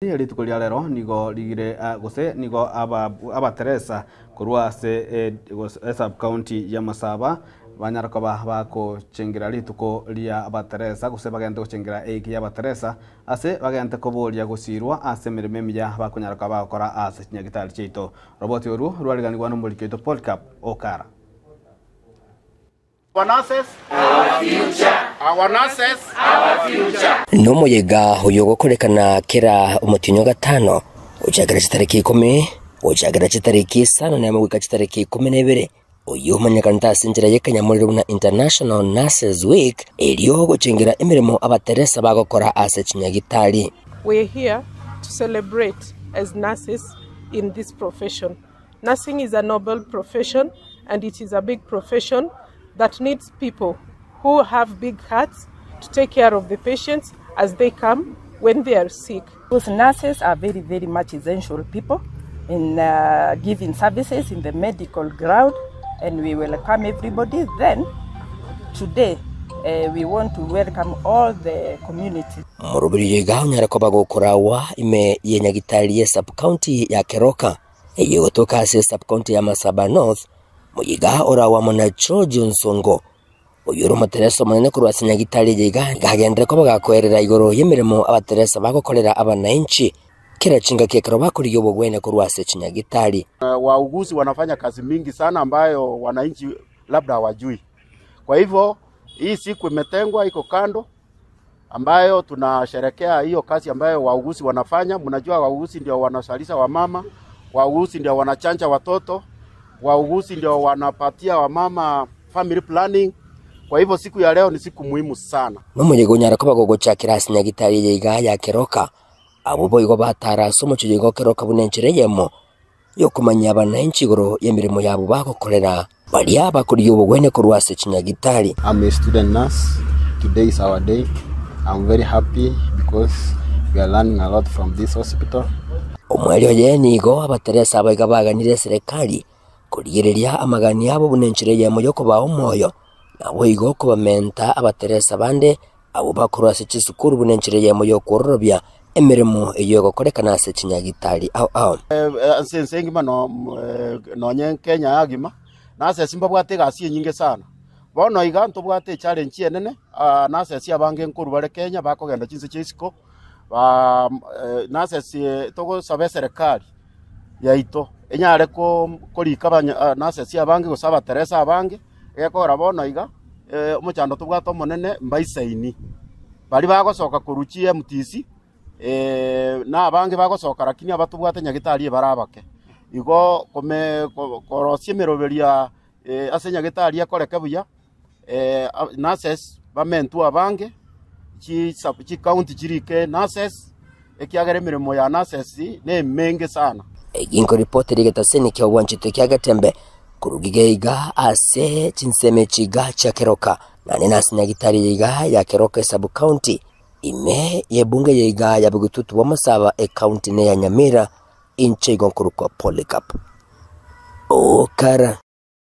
Rituko ria lero nigo ligire gose nigo aba Teresa kurwa se sub county ya Masaba banyarako bako chengira rituko ria aba Teresa gose bagende guchengira eki ya aba Teresa ase bagende kuburia gusirwa ase mirime miya bakunyarako bakora ase nyagitari chito roboti oru rwariganirwa no mulikito Polycarp Okara. Our nurses, our future. Our nurses, our future. No muyega huyo gukorekana kira umutinyo gatano ujagara chitariki 10 ujagara chitariki 5 na mwika chitariki 12 uyu manyakanta sinjira yekanyamuriro na International Nurses Week eliyo guchingira emirimo aba Teresa bagokora ase chinyagitari. We are here to celebrate as nurses in this profession. Nursing is a noble profession and it is a big profession that needs people who have big hearts to take care of the patients as they come when they are sick. Those nurses are very, very much essential people in giving services in the medical ground, and we welcome everybody. Then, today, we want to welcome all the community. Murubiri yega nyarako bagokora ime yenyagitari sub county ya Keroka eyo toka sub county ya Masaba North. Muyiga orawa Monacho Johnsongo uyuru Teresa munene kurwasinya gitari yiga gagendere ko bagakwerera igoro yemirimo aba Teresa bagokorera abananchi kira chinga kekero bakuriyo bogwene kurwase chinyagitari. Wauguzi wanafanya kazi mingi sana ambayo wananchi labda hawajui. Kwa hivyo hii siku imetengwa iko kando ambayo tunasherekea hiyo kazi ambayo wauguzi wanafanya. Mnajua wauguzi ndio wanasalisha wamama, wauguzi ndio wanachanja watoto, wauguzi ndio wanapatia wamama family planning. Kwa hivyo siku ya leo ni siku muhimu sana. Nomuyego nyarako bagogocha kirasi nyagitari yiga ya Keroka abubo igo batara somo cyego Keroka bunenchereyemo yo kumanya abananchi goro yemirimo yabo bagokorera bali abakuriyo bogwene kurwase chinyagitari. I'm a student nurse. Today is our day. I'm very happy because we are learning a lot from this hospital. Omwelyo yenigo aba Teresa abaga baganire serikali kurigereria amagani yabo bunenchereyemo yo kuba omoyo nabo igo ko bamenta aba Teresa bande abo bakurwase chisukuru bunenchereyemo yo korobya emirimo eyo gokorekana se chinyagitari sensengi mano nonye Kenya agima nase simba bwate gasi nyinge sana bono iga nto bwate challenge enene nase sia bange nkuru bare Kenya bakogenda chinse chisiko nase togo sabe serikali yaito enyare ko korika nase sia bange gusaba Teresa abange egakora bono iga umuchando tubwato monene mbaisaini bali bagosoka kuruchie MTC na abange bagosoka lakini abatubwate nyagitari barabake igo korosie meroberia ase nyagitari akoreke buya nurses bamentu abange chi county chirike nurses ekiagere mirimo ya nurses ne menge sana. Inko report rigeta seni kya wanchite kya gatembe kurugigeiga ase chinseme chiga cha Keroka nane nasi nyagitari yiga ya Keroka sub county ime yebunge yiga ya Bugututu wa Masaba county ne ya Nyamira inche igonkuruko Polycarp Okara.